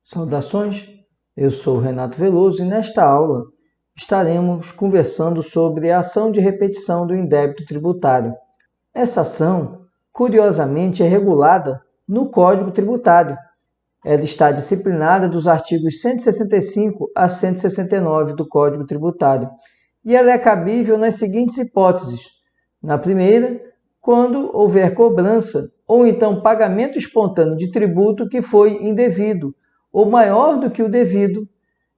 Saudações, eu sou Renato Veloso e nesta aula estaremos conversando sobre a ação de repetição do indébito tributário. Essa ação, curiosamente, é regulada no Código Tributário. Ela está disciplinada dos artigos 165 a 169 do Código Tributário e ela é cabível nas seguintes hipóteses. Na primeira, quando houver cobrança ou então pagamento espontâneo de tributo que foi indevido ou maior do que o devido,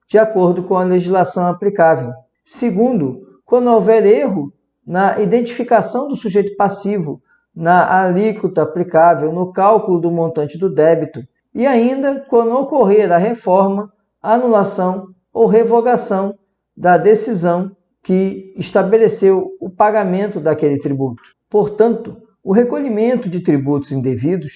de acordo com a legislação aplicável. Segundo, quando houver erro na identificação do sujeito passivo, na alíquota aplicável, no cálculo do montante do débito, e ainda quando ocorrer a reforma, anulação ou revogação da decisão que estabeleceu o pagamento daquele tributo. Portanto, o recolhimento de tributos indevidos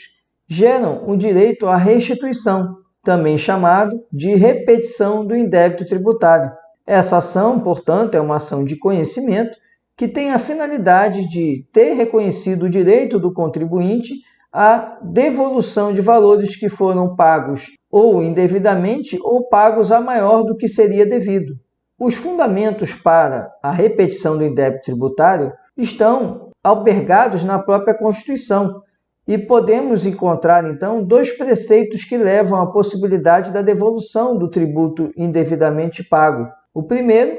geram o direito à restituição, também chamado de repetição do indébito tributário. Essa ação, portanto, é uma ação de conhecimento que tem a finalidade de ter reconhecido o direito do contribuinte à devolução de valores que foram pagos ou indevidamente ou pagos a maior do que seria devido. Os fundamentos para a repetição do indébito tributário estão albergados na própria Constituição, e podemos encontrar, então, dois preceitos que levam à possibilidade da devolução do tributo indevidamente pago. O primeiro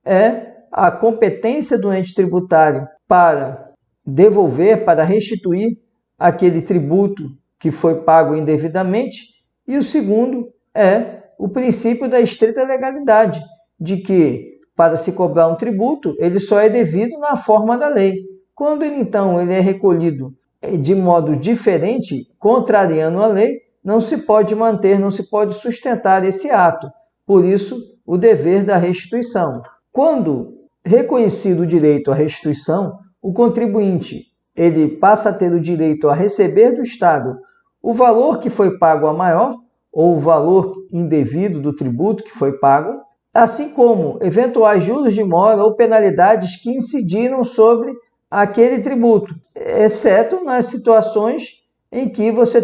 é a competência do ente tributário para devolver, para restituir aquele tributo que foi pago indevidamente, e o segundo é o princípio da estrita legalidade, de que, para se cobrar um tributo, ele só é devido na forma da lei. Quando, então, ele é recolhido de modo diferente, contrariando a lei, não se pode manter, não se pode sustentar esse ato. Por isso, o dever da restituição. Quando reconhecido o direito à restituição, o contribuinte ele passa a ter o direito a receber do Estado o valor que foi pago a maior, ou o valor indevido do tributo que foi pago, assim como eventuais juros de mora ou penalidades que incidiram sobre aquele tributo, exceto nas situações em que você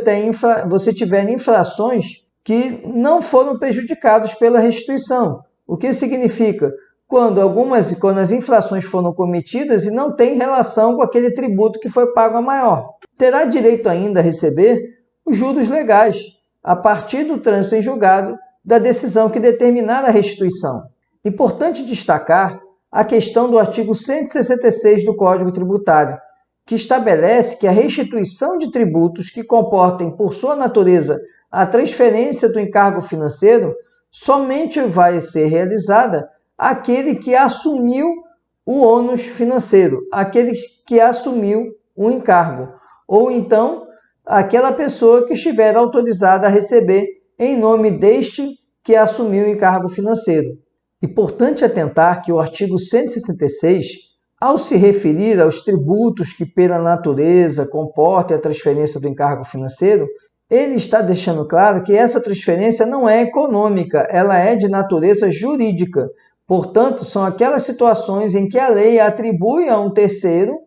tiver infrações que não foram prejudicados pela restituição. O que significa? Quando as infrações foram cometidas e não tem relação com aquele tributo que foi pago a maior. Terá direito ainda a receber os juros legais, a partir do trânsito em julgado da decisão que determinar a restituição. Importante destacar a questão do artigo 166 do Código Tributário, que estabelece que a restituição de tributos que comportem, por sua natureza, a transferência do encargo financeiro, somente vai ser realizada aquele que assumiu o ônus financeiro, aquele que assumiu o encargo, ou então aquela pessoa que estiver autorizada a receber em nome deste que assumiu o encargo financeiro. Importante atentar que o artigo 166, ao se referir aos tributos que pela natureza comportem a transferência do encargo financeiro, ele está deixando claro que essa transferência não é econômica, ela é de natureza jurídica. Portanto, são aquelas situações em que a lei atribui a um terceiro,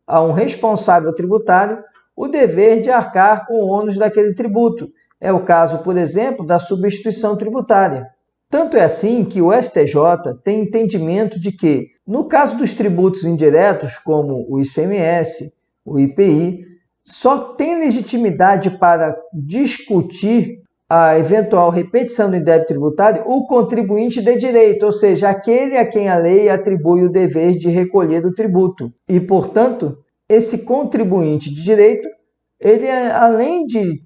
a um responsável tributário, o dever de arcar com o ônus daquele tributo. É o caso, por exemplo, da substituição tributária. Tanto é assim que o STJ tem entendimento de que, no caso dos tributos indiretos, como o ICMS, o IPI, só tem legitimidade para discutir a eventual repetição do indébito tributário o contribuinte de direito, ou seja, aquele a quem a lei atribui o dever de recolher o tributo. E, portanto, esse contribuinte de direito, ele, além de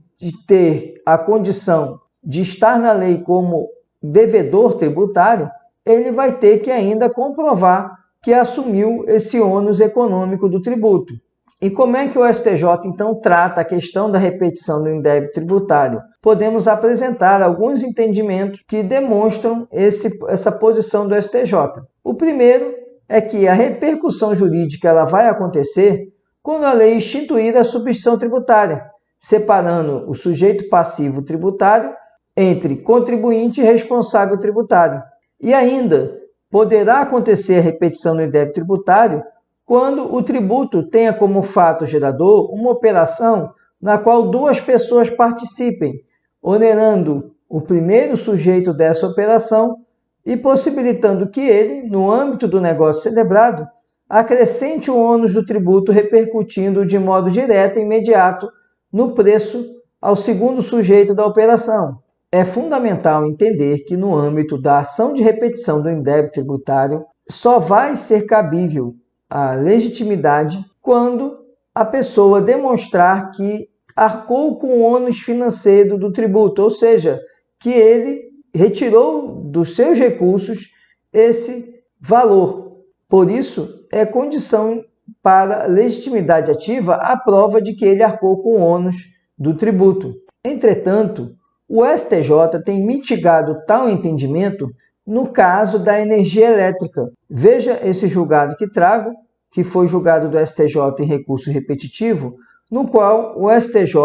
ter a condição de estar na lei como devedor tributário, ele vai ter que ainda comprovar que assumiu esse ônus econômico do tributo. E como é que o STJ, então, trata a questão da repetição do indébito tributário? Podemos apresentar alguns entendimentos que demonstram essa posição do STJ. O primeiro é que a repercussão jurídica ela vai acontecer quando a lei instituir a substituição tributária, separando o sujeito passivo tributário entre contribuinte e responsável tributário. E ainda poderá acontecer a repetição do indébito tributário quando o tributo tenha como fato gerador uma operação na qual duas pessoas participem, onerando o primeiro sujeito dessa operação e possibilitando que ele, no âmbito do negócio celebrado, acrescente o ônus do tributo repercutindo de modo direto e imediato no preço ao segundo sujeito da operação. É fundamental entender que no âmbito da ação de repetição do indébito tributário só vai ser cabível a legitimidade quando a pessoa demonstrar que arcou com o ônus financeiro do tributo, ou seja, que ele retirou dos seus recursos esse valor. Por isso, é condição para legitimidade ativa a prova de que ele arcou com o ônus do tributo. Entretanto, o STJ tem mitigado tal entendimento no caso da energia elétrica. Veja esse julgado que trago, que foi julgado do STJ em recurso repetitivo, no qual o STJ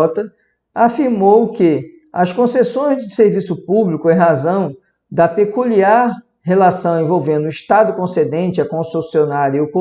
afirmou que as concessões de serviço público, em razão da peculiar relação envolvendo o Estado concedente, a concessionária e o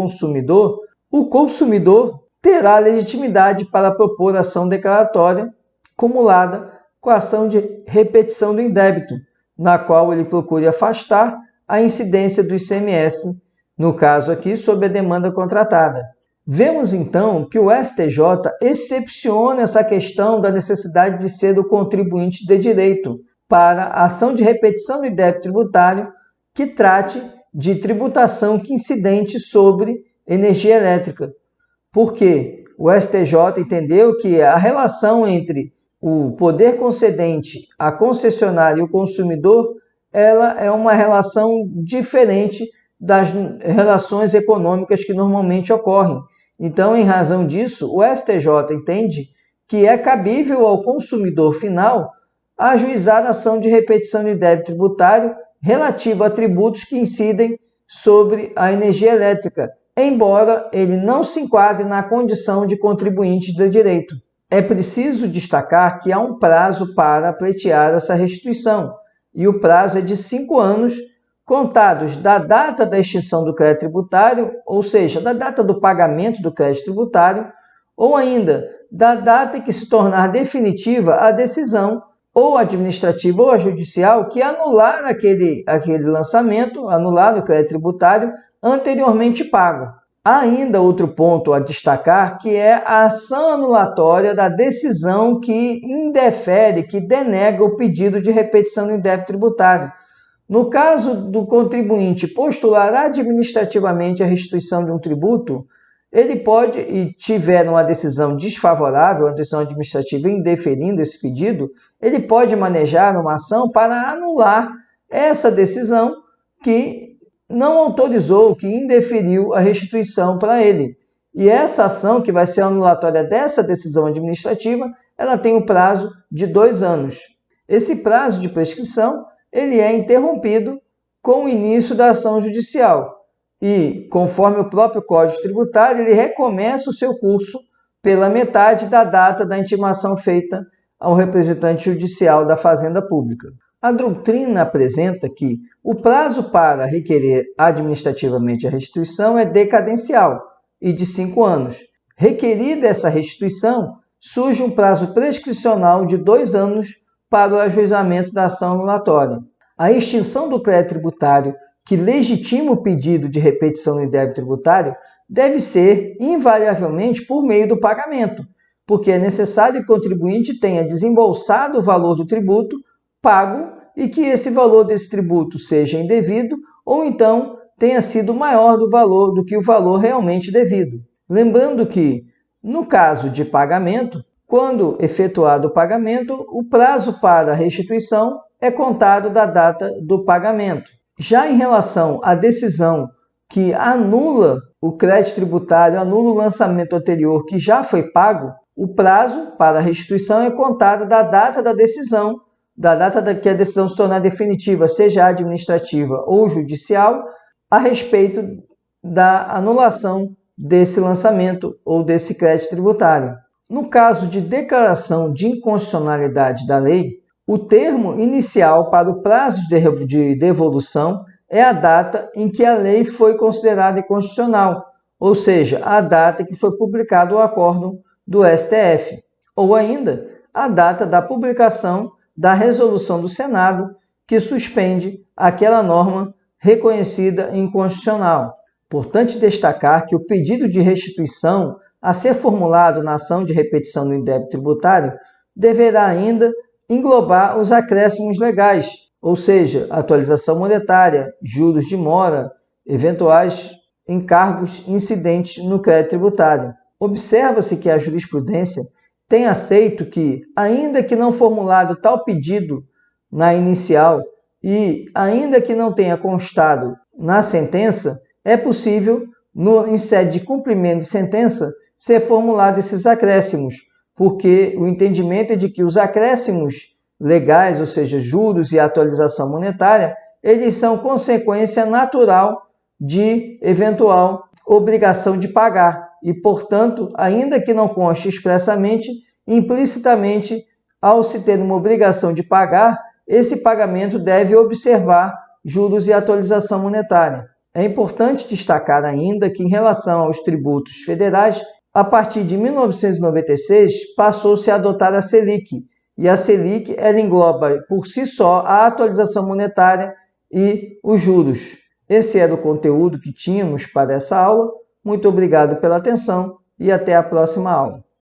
consumidor terá legitimidade para propor ação declaratória cumulada com a ação de repetição do indébito, na qual ele procure afastar a incidência do ICMS, no caso aqui, sobre a demanda contratada. Vemos então que o STJ excepciona essa questão da necessidade de ser o contribuinte de direito para a ação de repetição do indébito tributário que trate de tributação que incidente sobre energia elétrica. Porque o STJ entendeu que a relação entre o poder concedente, a concessionária e o consumidor, ela é uma relação diferente das relações econômicas que normalmente ocorrem. Então, em razão disso, o STJ entende que é cabível ao consumidor final ajuizar a ação de repetição de débito tributário relativa a tributos que incidem sobre a energia elétrica, embora ele não se enquadre na condição de contribuinte de direito. É preciso destacar que há um prazo para pleitear essa restituição, e o prazo é de 5 anos, contados da data da extinção do crédito tributário, ou seja, da data do pagamento do crédito tributário, ou ainda da data em que se tornar definitiva a decisão, ou administrativa ou a judicial, que anular aquele lançamento, anular o crédito tributário anteriormente pago. Há ainda outro ponto a destacar, que é a ação anulatória da decisão que indefere, que denega o pedido de repetição do indébito tributário. No caso do contribuinte postular administrativamente a restituição de um tributo, ele pode, e tiver uma decisão desfavorável, uma decisão administrativa indeferindo esse pedido, ele pode manejar uma ação para anular essa decisão que não autorizou, que indeferiu a restituição para ele. E essa ação, que vai ser anulatória dessa decisão administrativa, ela tem um prazo de 2 anos. Esse prazo de prescrição ele é interrompido com o início da ação judicial. E, conforme o próprio Código Tributário, ele recomeça o seu curso pela metade da data da intimação feita ao representante judicial da Fazenda Pública. A doutrina apresenta que o prazo para requerer administrativamente a restituição é decadencial e de 5 anos. Requerida essa restituição, surge um prazo prescricional de 2 anos para o ajuizamento da ação anulatória. A extinção do crédito tributário que legitima o pedido de repetição do indébito tributário deve ser, invariavelmente, por meio do pagamento, porque é necessário que o contribuinte tenha desembolsado o valor do tributo pago e que esse valor desse tributo seja indevido ou então tenha sido maior do que o valor realmente devido. Lembrando que, no caso de pagamento, quando efetuado o pagamento, o prazo para a restituição é contado da data do pagamento. Já em relação à decisão que anula o crédito tributário, anula o lançamento anterior que já foi pago, o prazo para a restituição é contado da data da decisão, da data que a decisão se tornar definitiva, seja administrativa ou judicial, a respeito da anulação desse lançamento ou desse crédito tributário. No caso de declaração de inconstitucionalidade da lei, o termo inicial para o prazo de devolução é a data em que a lei foi considerada inconstitucional, ou seja, a data em que foi publicado o acórdão do STF, ou ainda a data da publicação da resolução do Senado que suspende aquela norma reconhecida inconstitucional. Importante destacar que o pedido de restituição a ser formulado na ação de repetição do indébito tributário deverá ainda englobar os acréscimos legais, ou seja, atualização monetária, juros de mora, eventuais encargos incidentes no crédito tributário. Observa-se que a jurisprudência tem aceito que, ainda que não formulado tal pedido na inicial e ainda que não tenha constado na sentença, é possível, em sede de cumprimento de sentença, ser formulado esses acréscimos, porque o entendimento é de que os acréscimos legais, ou seja, juros e atualização monetária, eles são consequência natural de eventual obrigação de pagar e, portanto, ainda que não conste expressamente, implicitamente, ao se ter uma obrigação de pagar, esse pagamento deve observar juros e atualização monetária. É importante destacar ainda que, em relação aos tributos federais, a partir de 1996, passou-se a adotar a Selic, e a Selic ela engloba por si só a atualização monetária e os juros. Esse era o conteúdo que tínhamos para essa aula. Muito obrigado pela atenção e até a próxima aula.